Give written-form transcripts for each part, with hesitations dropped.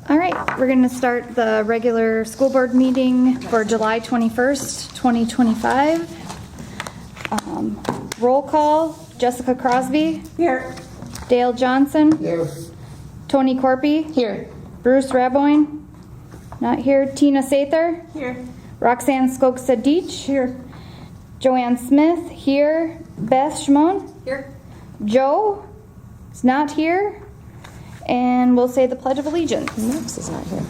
All right, we're going to start the regular school board meeting for July 21st, 2025. Roll call, Jessica Crosby. Here. Dale Johnson. Here. Tony Corpy. Here. Bruce Raboyne. Not here. Tina Sather. Here. Roxanne Skogstad-Deach. Here. Joanne Smith. Here. Beth Shimon. Here. Joe is not here. And we'll say the Pledge of Allegiance. Max is not here.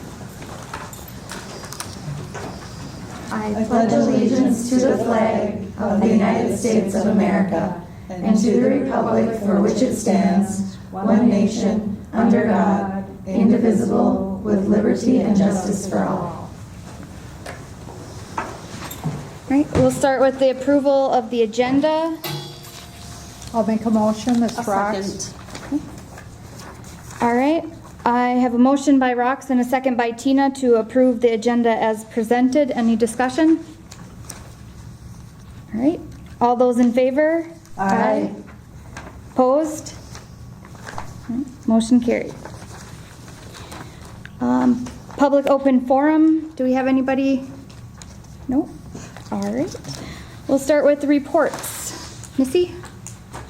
I pledge allegiance to the flag of the United States of America and to the republic for which it stands, one nation, under God, indivisible, with liberty and justice for all. All right, we'll start with the approval of the agenda. I'll make a motion. This A Rox. second. All right, I have a motion by Rox and a second by Tina to approve the agenda as presented. Any discussion? All right, all those in favor? Aye. Opposed? All right, motion carried. Public open forum, do we have anybody? No? All right, we'll start with the reports. Missy?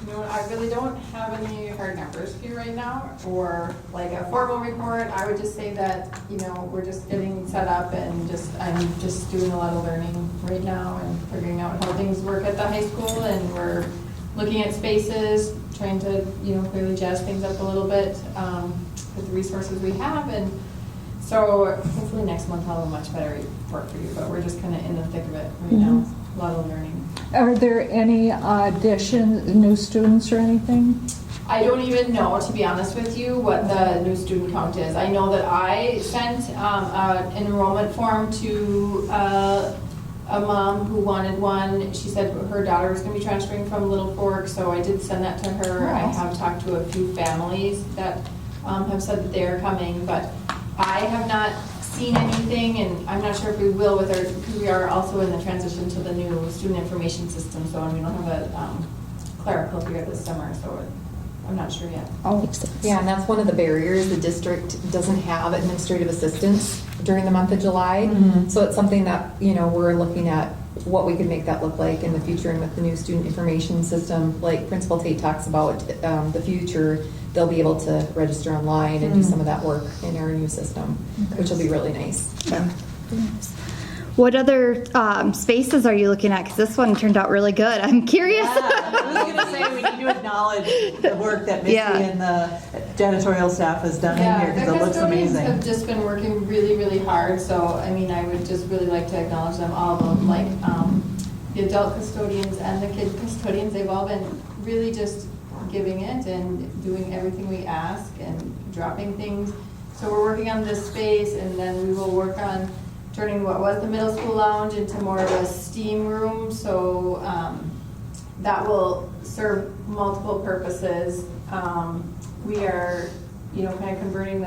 You know what, I really don't have any hard numbers for you right now, or like a formal report. I would just say that, you know, we're just getting set up and I'm just doing a lot of learning right now and figuring out how things work at the high school, and we're looking at spaces, trying to, you know, really jazz things up a little bit with the resources we have. And so hopefully next month I'll have a much better report for you, but we're just kind of in the thick of it right now. A lot of learning. Are there any additions, new students or anything? I don't even know, to be honest with you, what the new student count is. I know that I sent an enrollment form to a mom who wanted one. She said her daughter was going to be transferring from Little Fork, so I did send that to her. I have talked to a few families that have said that they're coming, but I have not seen anything, and I'm not sure if we will with our, because we are also in the transition to the new student information system, so we don't have a clerical here this summer, so I'm not sure yet. Oh, Makes sense. Yeah, and that's one of the barriers. The district doesn't have administrative assistants during the month of July. So it's something that, you know, we're looking at what we could make that look like in the future, and with the new student information system, like Principal Tate talks about the future, they'll be able to register online and do some of that work in our new system, which will be really nice. Yeah. What other spaces are you looking at? Because this one turned out really good. I'm curious. I was going to say, we need to acknowledge the work that Missy Yeah. and the janitorial staff has done in here, because it looks The custodians amazing. have just been working really, really hard, so, I mean, I would just really like to acknowledge them, all of them, like, the adult custodians and the kid custodians. They've all been really just giving it and doing everything we ask and dropping things. So we're working on this space, and then we will work on turning what was the middle school lounge into more of a STEAM room, so that will serve multiple purposes. We are, you know, kind of converting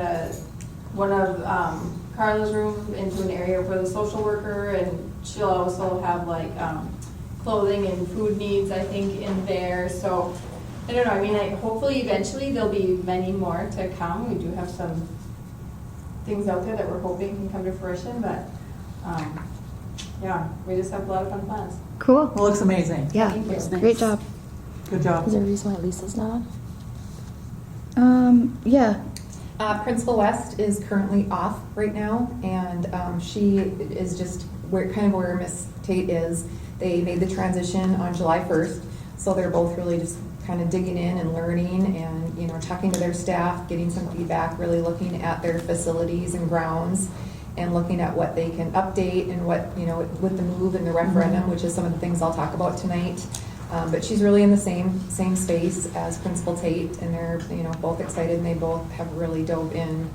one of Carla's room into an area for the social worker, and she'll also have like clothing and food needs, I think, in there. So I don't know, I mean, hopefully eventually there'll be many more to come. We do have some things out there that we're hoping can come to fruition, but yeah, we just have a lot of fun plans. Cool. It looks amazing. Yeah, Thank you. great job. Good job. Is there a reason why Lisa's not Yeah. Principal West is currently off right now, and she is just kind of where Miss Tate is. They made the transition on July 1st, so they're both really just kind of digging in and learning, and, you know, talking to their staff, getting some feedback, really looking at their facilities and grounds, and looking at what they can update and what, you know, with the move and the referendum, which is some of the things I'll talk about tonight. But she's really in the same space as Principal Tate, and they're, you know, both excited, and they both have really dove in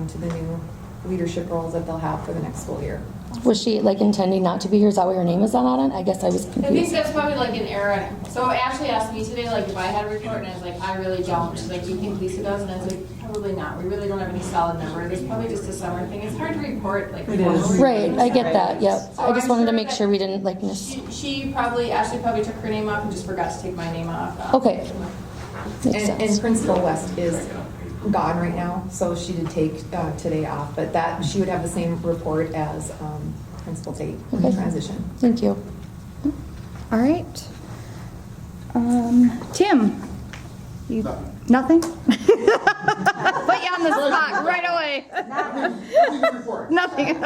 to the new leadership roles that they'll have for the next school year. Was she like intending not to be here? Is that what her name is on it? I guess I was I think confused. that's probably like an error. So Ashley asked me today, like, if I had a report, and I was like, I really don't. She's like, do you think Lisa does? And I was like, probably not. We really don't have any solid number. It's probably just a summer thing. It's hard to report, like, It is. Right, I get that, yep. So I just I'm wanted to sure make that sure we didn't like miss. Ashley probably took her name off and just forgot to take my name off. Okay. Makes And sense. Principal West is gone right now, so she did take today off, but that, she would have the same report as Principal Tate in the Okay. transition. Thank you. All right. Tim? You, nothing? Put you on the spot right away. Nothing.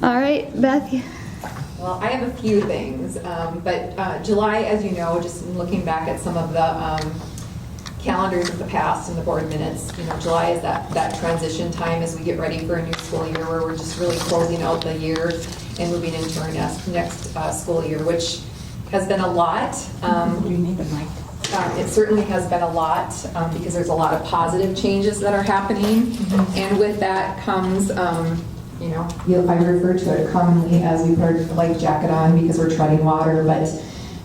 All right, Beth? Well, I have a few things, but July, as you know, just in looking back at some of the calendars of the past and the board minutes, July is that transition time as we get ready for a new school year, where we're just really closing out the year and moving into our next school year, which has been a lot. You need a mic. It certainly has been a lot because there's a lot of positive changes that are happening, and with that comes, I refer to it commonly as we put our life jacket on because we're treading water, but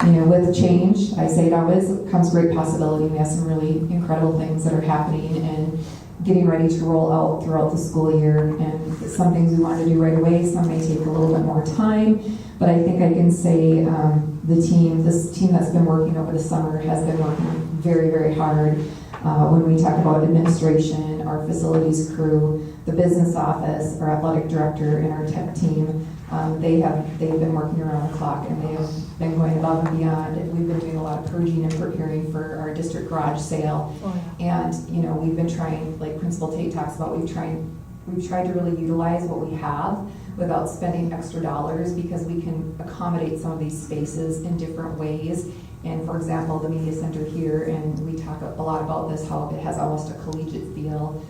with change, I say it always, comes great possibility. We have some really incredible things that are happening and getting ready to roll out throughout the school year, and some things we want to do right away, some may take a little bit more time, but I think I can say this team that's been working over the summer has been working very, very hard. When we talk about administration, our facilities crew, the business office, our athletic director, and our tech team, they've been working around the clock, and they have been going above and beyond. We've been doing a lot of purging and preparing for our district garage sale, and we've been trying, like Principal Tate talks about, we've tried to really utilize what we have without spending extra dollars, because we can accommodate some of these spaces in different ways. And for example, the media center here, and we talk a lot about this, how it has almost a collegiate feel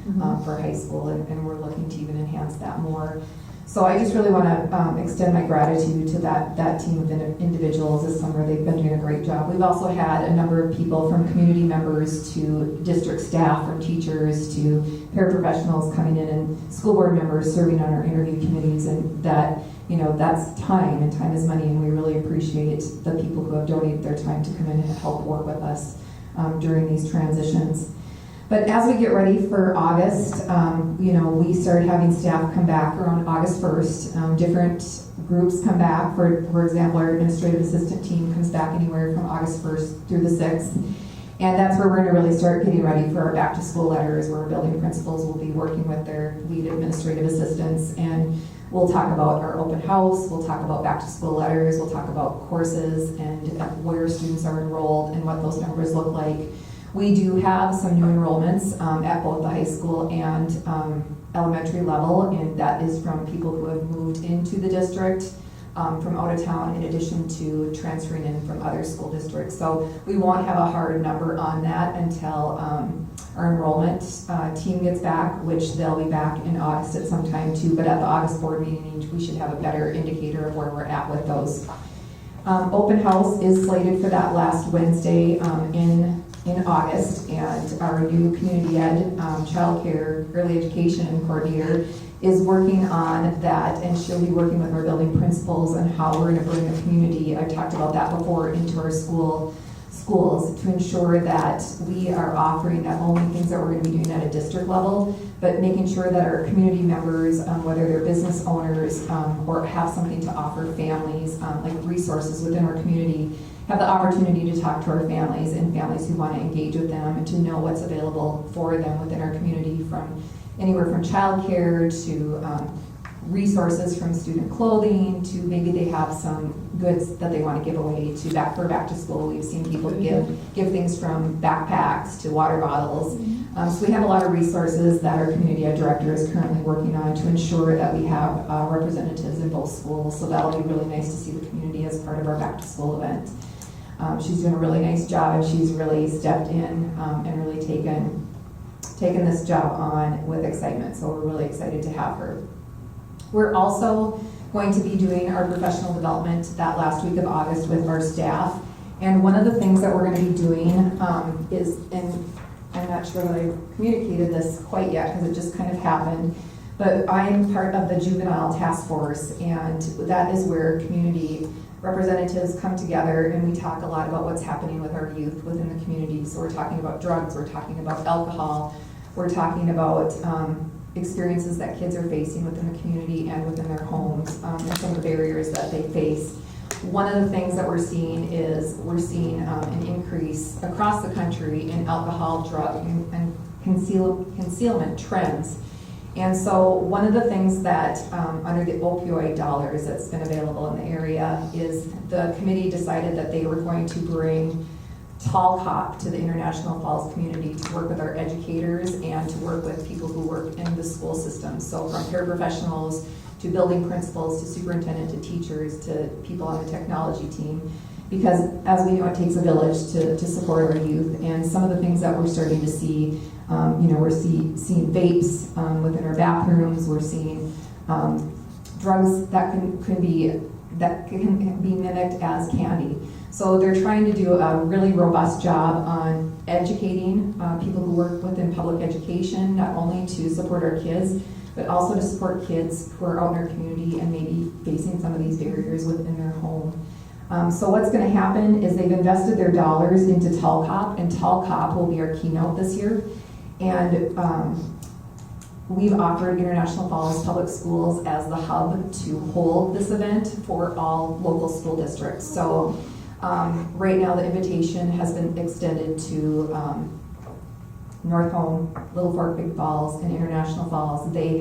for high school, and we're looking to even enhance that more. So I just really want to extend my gratitude to that team of individuals this summer. They've been doing a great job. We've also had a number of people, from community members to district staff, from teachers to paraprofessionals coming in, and school board members serving on our interview committees, and that's time, and time is money, and we really appreciate the people who have donated their time to come in and help work with us during these transitions. But as we get ready for August, we started having staff come back around August 1st. Different groups come back. For example, our administrative assistant team comes back anywhere from August 1st through the 6th. And that's where we're going to really start getting ready for our back to school letters, where our building principals will be working with their lead administrative assistants. And we'll talk about our open house, we'll talk about back to school letters, we'll talk about courses and where students are enrolled and what those numbers look like. We do have some new enrollments at both the high school and elementary level, and that is from people who have moved into the district from out of town, in addition to transferring in from other school districts. So we won't have a hard number on that until our enrollment team gets back, which they'll be back in August at some time too, but at the August board meeting, we should have a better indicator of where we're at with those. Open house is slated for that last Wednesday in August, and our new community ed child care early education coordinator is working on that, and she'll be working with our building principals on how we're going to bring the community, I talked about that before, into our schools to ensure that we are offering not only things that we're going to be doing at a district level, but making sure that our community members, whether they're business owners or have something to offer families, like resources within our community, have the opportunity to talk to our families and families who want to engage with them, and to know what's available for them within our community, from anywhere from childcare to resources from student clothing to maybe they have some goods that they want to give away to back to school. We've seen people give things from backpacks to water bottles. So we have a lot of resources that our community ed director is currently working on to ensure that we have representatives in both schools. So that'll be really nice to see the community as part of our back to school event. She's doing a really nice job, and she's really stepped in and really taken this job on with excitement. So we're really excited to have her. We're also going to be doing our professional development that last week of August with our staff. And one of the things that we're going to be doing is, and I'm not sure that I've communicated this quite yet because it just kind of happened, but I'm part of the juvenile task force, and that is where community representatives come together and we talk a lot about what's happening with our youth within the community. So we're talking about drugs, we're talking about alcohol, we're talking about experiences that kids are facing within the community and within their homes, and some of the barriers that they face. one of the things that we're seeing is an increase across the country in alcohol, drug, and concealment trends. And so one of the things that under the opioid dollars that's been available in the area is the committee decided that they were going to bring Tall Cop to the International Falls community to work with our educators and to work with people who work in the school system. So from paraprofessionals to building principals to superintendent to teachers to people on the technology team. Because as we know, it takes a village to support our youth. And some of the things that we're starting to see, we're seeing vapes within our bathrooms. We're seeing drugs that can be mimicked as candy. So they're trying to do a really robust job on educating people who work within public education, not only to support our kids, but also to support kids who are out in our community and maybe facing some of these barriers within their home. So what's going to happen is they've invested their dollars into Tall Cop, and Tall Cop will be our keynote this year. And we've offered International Falls Public Schools as the hub to hold this event for all local school districts. So right now the invitation has been extended to North Home, Little Fork, Big Falls, and International Falls. They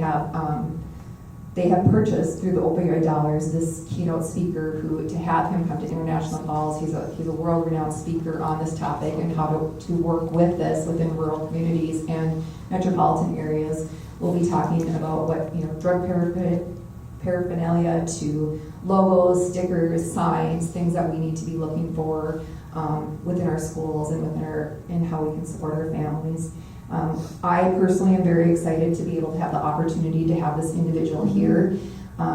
have purchased through the opioid dollars this keynote speaker who, to have him come to International Falls, he's a world-renowned speaker on this topic and how to work with this within rural communities and metropolitan areas. We'll be talking about what, drug paraphernalia to logos, stickers, signs, things that we need to be looking for within our schools and in how we can support our families. I personally am very excited to be able to have the opportunity to have this individual here.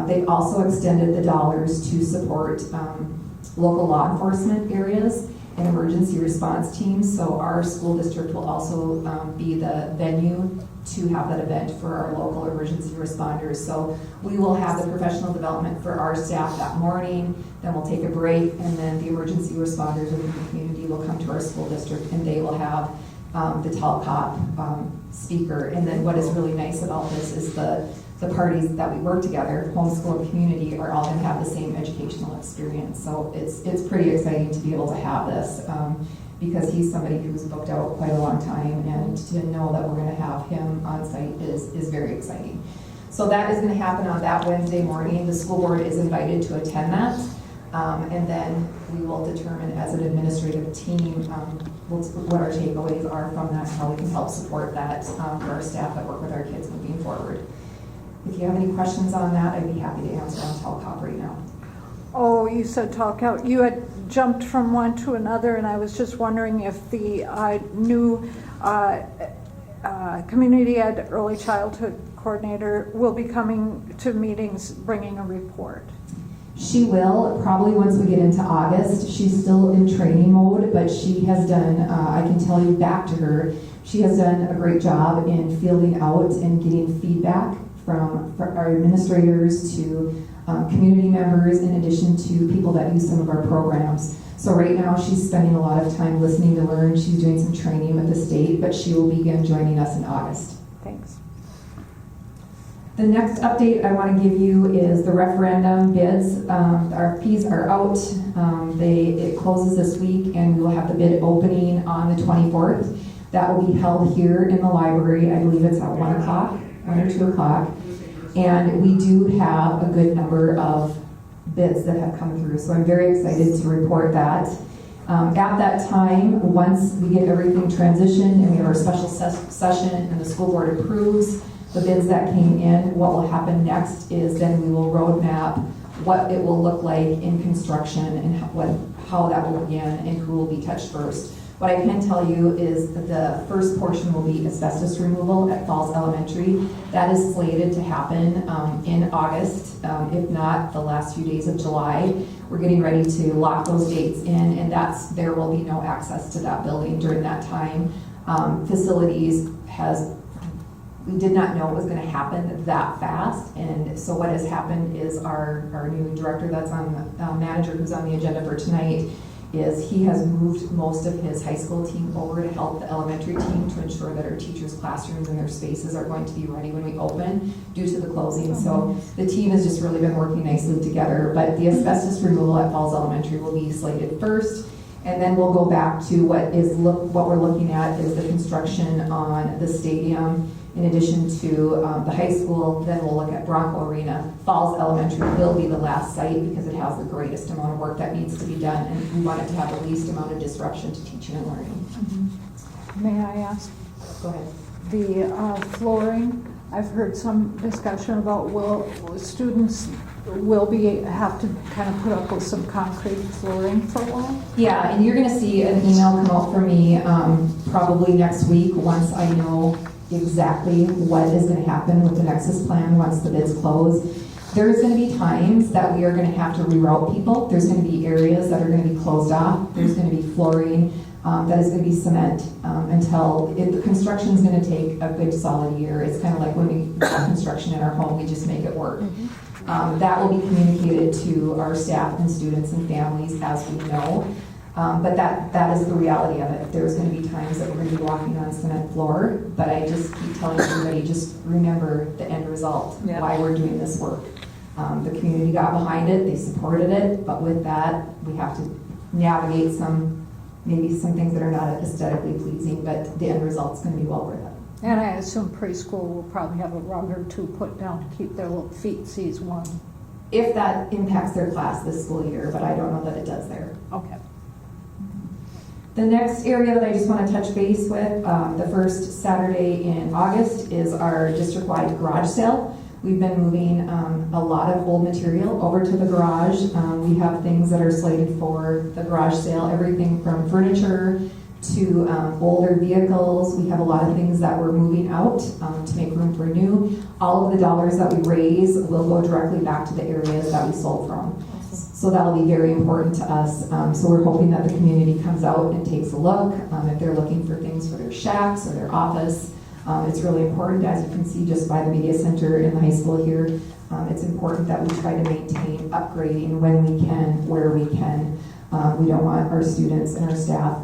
They've also extended the dollars to support local law enforcement areas and emergency response teams. So our school district will also be the venue to have that event for our local emergency responders. So we will have the professional development for our staff that morning, then we'll take a break, and then the emergency responders within the community will come to our school district and they will have the Tall Cop speaker. And then what is really nice about this is the parties that we work together, homeschool and community, are all going to have the same educational experience. So it's pretty exciting to be able to have this because he's somebody who's booked out quite a long time, and to know that we're going to have him on site is very exciting. So that is going to happen on that Wednesday morning. The school board is invited to attend that. And then we will determine as an administrative team what our takeaways are from that, how we can help support that for our staff that work with our kids moving forward. If you have any questions on that, I'd be happy to answer on Tall Cop right now. Oh, you said Tall Cop. You had jumped from one to another, and I was just wondering if the new community ed early childhood coordinator will be coming to meetings bringing a report. She will, probably once we get into August. She's still in training mode, but she has done, I can tell you back to her, she has done a great job in fielding out and getting feedback from our administrators to community members, in addition to people that use some of our programs. So right now she's spending a lot of time listening to learn. She's doing some training with the state, but she will begin joining us in August. Thanks. The next update I want to give you is the referendum bids. The RFPs are out. It closes this week, and we will have the bid opening on the 24th. That will be held here in the library. I believe it's at 1 or 2 o'clock. And we do have a good number of bids that have come through, so I'm very excited to report that. At that time, once we get everything transitioned and we have our special session and the school board approves the bids that came in, what will happen next is then we will roadmap what it will look like in construction and how that will begin and who will be touched first. What I can tell you is that the first portion will be asbestos removal at Falls Elementary. That is slated to happen in August, if not the last few days of July. We're getting ready to lock those dates in, and there will be no access to that building during that time. Facilities we did not know it was going to happen that fast, and so what has happened is our new director that's on the manager who's on the agenda for tonight is he has moved most of his high school team over to help the elementary team to ensure that our teachers' classrooms and their spaces are going to be ready when we open due to the closing. So the team has just really been working nicely together. But the asbestos removal at Falls Elementary will be slated first. And then we'll go back to what we're looking at is the construction on the stadium in addition to the high school. Then we'll look at Bronco Arena. Falls Elementary will be the last site because it has the greatest amount of work that needs to be done, and we want it to have the least amount of disruption to teaching and learning. May I ask? Go ahead. The flooring, I've heard some discussion about students will have to kind of put up with some concrete flooring for a while? Yeah, and you're going to see an email come out from me probably next week once I know exactly what is going to happen with the Nexus plan once the bids close. There's going to be times that we are going to have to reroute people. There's going to be areas that are going to be closed off. There's going to be flooring that is going to be cement until the construction is going to take a good solid year. It's kind of like when we have construction in our home, we just make it work. That will be communicated to our staff and students and families as we know. But that is the reality of it. There's going to be times that we're going to be walking on cement floor, but I just keep telling everybody, just remember the end result, why we're doing this work. The community got behind it, they supported it, but with that, we have to navigate maybe some things that are not aesthetically pleasing, but the end result's going to be well worth it. And I assume preschool will probably have a rug or two put down to keep their little feet warm. If that impacts their class this school year, but I don't know that it does there. Okay. The next area that I just want to touch base with, the first Saturday in August is our district-wide garage sale. We've been moving a lot of old material over to the garage. We have things that are slated for the garage sale, everything from furniture to older vehicles. We have a lot of things that we're moving out to make room for new. All of the dollars that we raise will go directly back to the areas that we sold from. So that'll be very important to us. So we're hoping that the community comes out and takes a look. If they're looking for things for their shacks or their office, it's really important, as you can see just by the media center in the high school here. It's important that we try to maintain upgrading when we can, where we can. We don't want our students and our staff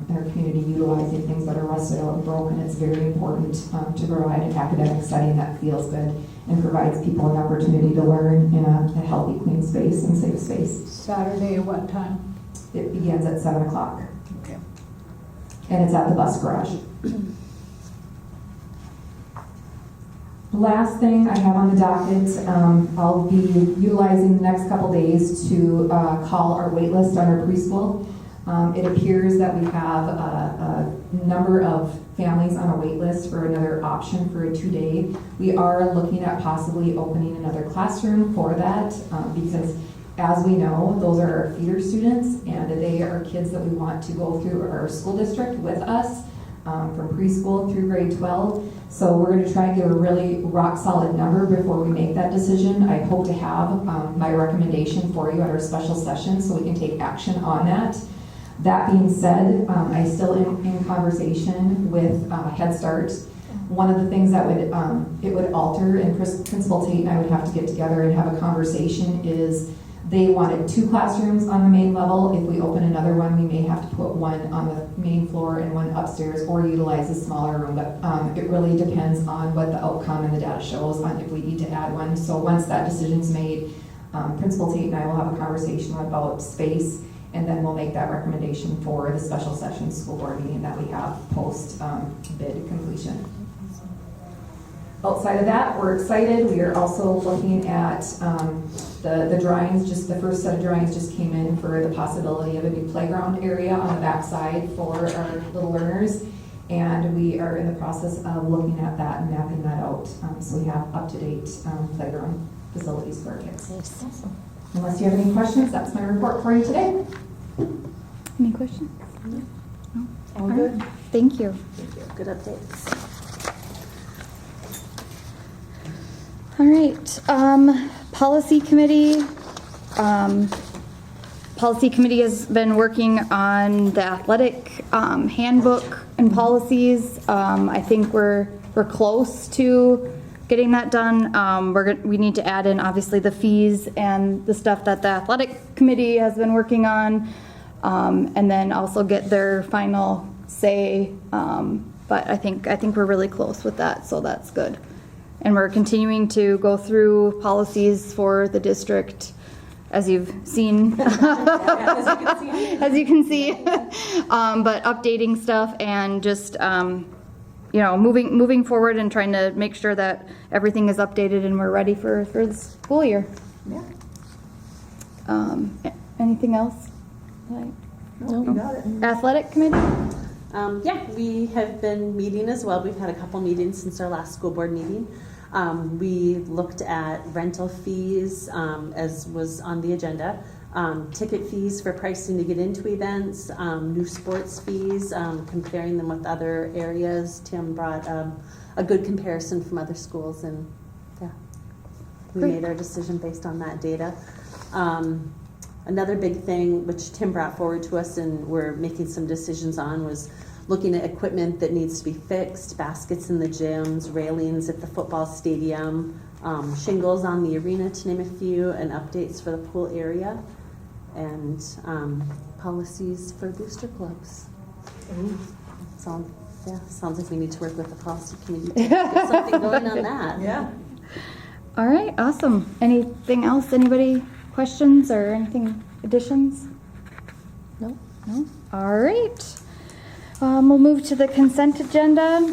and our community utilizing things that are rusted out and broken. It's very important to provide an academic setting that feels good and provides people an opportunity to learn in a healthy, clean space and safe space. Saturday at what time? It begins at 7 o'clock. Okay. And it's at the bus garage. The last thing I have on the docket, I'll be utilizing the next couple days to call our wait list on our preschool. It appears that we have a number of families on a wait list for another option for a 2-day. We are looking at possibly opening another classroom for that because, as we know, those are our feeder students and they are kids that we want to go through our school district with us from preschool through grade 12. So we're going to try and give a really rock solid number before we make that decision. I hope to have my recommendation for you at our special session so we can take action on that. That being said, I still am in conversation with Head Start. One of the things that would alter, and Principal Tate and I would have to get together and have a conversation, is they wanted 2 classrooms on the main level. If we open another one, we may have to put one on the main floor and one upstairs or utilize a smaller room. But it really depends on what the outcome and the data shows on if we need to add one. So once that decision's made, Principal Tate and I will have a conversation about space, and then we'll make that recommendation for the special session school board meeting that we have post bid completion. Outside of that, we're excited. We are also looking at the drawings. Just the first set of drawings just came in for the possibility of a new playground area on the backside for our little learners, and we are in the process of looking at that and mapping that out so we have up-to-date playground facilities for our kids. Awesome. Unless you have any questions, that's my report for you today. Any questions? No? All good? Right. Thank you. Good updates. All right, policy committee. Policy committee has been working on the athletic handbook and policies. I think we're close to getting that done. We need to add in obviously the fees and the stuff that the athletic committee has been working on. and then also get their final say. But I think we're really close with that, so that's good. And we're continuing to go through policies for the district, as you've seen. As you can see. But updating stuff and just, moving forward and trying to make sure that everything is updated and we're ready for the school year. Yeah. Anything else? No, you got it. Athletic committee? Yeah, we have been meeting as well. We've had a couple meetings since our last school board meeting. We looked at rental fees, as was on the agenda, ticket fees for pricing to get into events, new sports fees, comparing them with other areas. Tim brought a good comparison from other schools, and yeah, we Great. made our decision based on that data. Another big thing which Tim brought forward to us and we're making some decisions on was looking at equipment that needs to be fixed, baskets in the gyms, railings at the football stadium, shingles on the arena, to name a few, and updates for the pool area, and policies for booster clubs. So, yeah, sounds like we need to work with the policy committee to get something going on that. Yeah. All right, awesome. Anything else? Anybody questions or anything additions? No. No? All right. We'll move to the consent agenda. We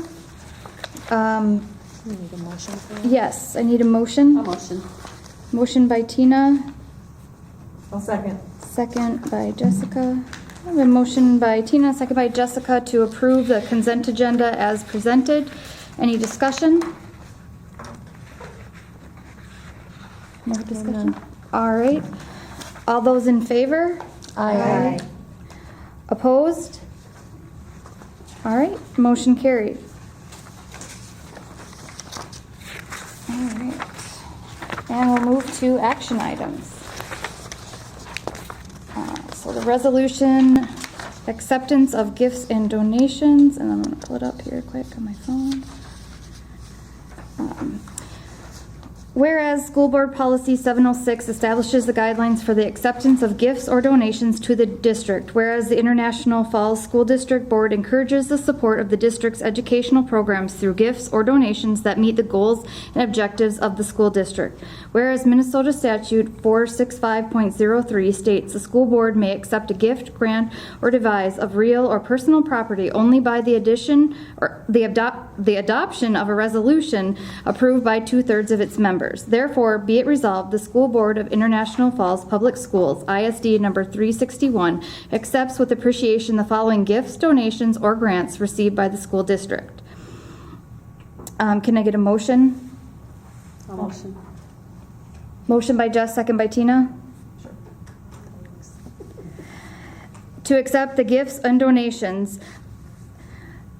need a motion for that. Yes, I need a motion. A motion. Motion by Tina, I'll second. second by Jessica. I have a motion by Tina, second by Jessica to approve the consent agenda as presented. Any discussion? No discussion? All right. All those in favor? Aye. Opposed? All right, motion carried. All right. And we'll move to action items. So the resolution, acceptance of gifts and donations, and I'm going to pull it up here quick on my phone. Whereas School Board Policy 706 establishes the guidelines for the acceptance of gifts or donations to the district, whereas the International Falls School District Board encourages the support of the district's educational programs through gifts or donations that meet the goals and objectives of the school district. Whereas Minnesota Statute 465.03 states the school board may accept a gift, grant, or devise of real or personal property only by the addition or the adoption of a resolution approved by 2/3 of its members. Therefore, be it resolved, the School Board of International Falls Public Schools, ISD number 361, accepts with appreciation the following gifts, donations, or grants received by the school district. Can I get a motion? A motion. Motion by Jess, second by Tina. Sure. To accept the gifts and donations,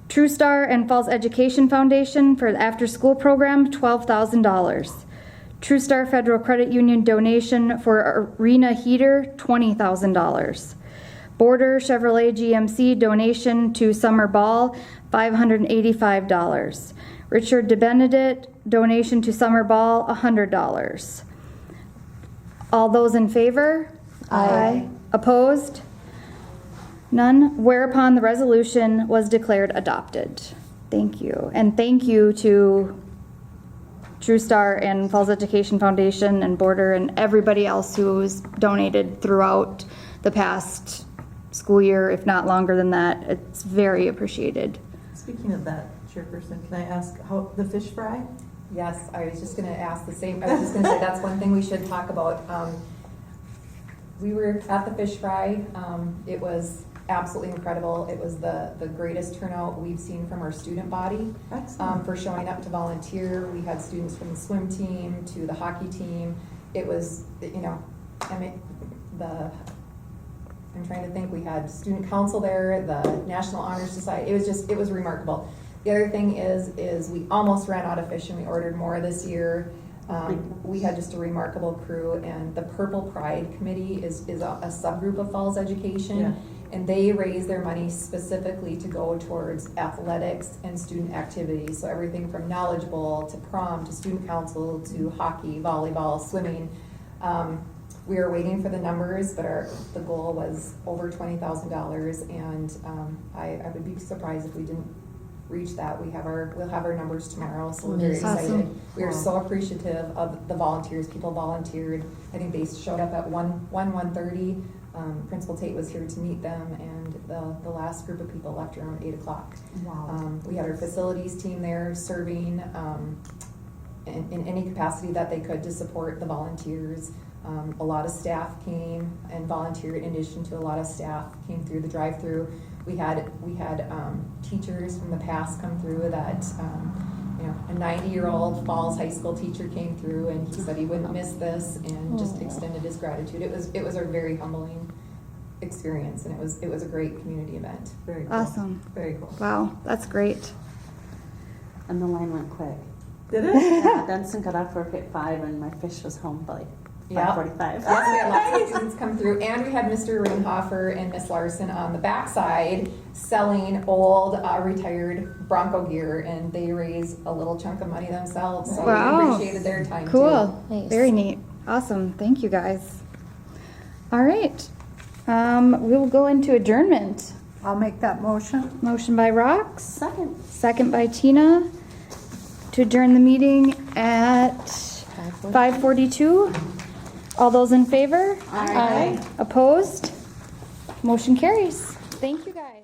True Star and Falls Education Foundation for the after-school program, $12,000. True Star Federal Credit Union donation for arena heater, $20,000. Border Chevrolet GMC donation to Summer Ball, $585. Richard DeBenedit donation to Summer Ball, $100. All those in favor? Aye. Opposed? None. Whereupon the resolution was declared adopted. Thank you. And thank you to True Star and Falls Education Foundation and Border and everybody else who's donated throughout the past school year, if not longer than that. It's very appreciated. Speaking of that, Chairperson, can I ask how the fish fry? Yes, I was just gonna ask the same, I was just gonna say, that's one thing we should talk about. We were at the fish fry, it was absolutely incredible. It was the greatest turnout we've seen from our student body for showing up to volunteer. We had students from the swim team to the hockey team. It was, I'm trying to think, we had student council there, the National Honor Society. It was remarkable. The other thing is we almost ran out of fish and we ordered more this year. We had just a remarkable crew, and the Purple Pride Committee is a subgroup of Falls Education. Yeah. And they raise their money specifically to go towards athletics and student activities. So everything from Knowledge Bowl to prom to student council to hockey, volleyball, swimming. we were waiting for the numbers, but the goal was over $20,000, and I would be surprised if we didn't reach that. We'll have our numbers tomorrow, so we're very excited. Awesome. We are so appreciative of the volunteers. People volunteered. I think they showed up at 1:30. Principal Tate was here to meet them, and the last group of people left around 8 o'clock. Wow. We had our facilities team there serving in any capacity that they could to support the volunteers. A lot of staff came and volunteered, in addition to a lot of staff came through the drive-through. We had teachers from the past come through that, a 90-year-old Falls High School teacher came through, and he said he wouldn't miss this, and just extended his gratitude. It was a very humbling experience, and it was a great community event. Very cool. Awesome. Very cool. Wow, that's great. And the line went quick. Did it? Yeah, Benson got off work at 5 and my fish was home by like Yep. 5:45. Yes, we had lots of students come through, and we had Mr. Ringhofer and Miss Larson on the backside selling old, retired Bronco gear, and they raised a little chunk of money themselves, so Wow. we appreciated their time too. Cool. Nice. Very neat. Awesome. Thank you guys. All right. We will go into adjournment. I'll make that motion. Motion by Rox, Second. second by Tina, to adjourn the meeting at 5:42. All those in favor? Aye. Opposed? Motion carries. Thank you guys.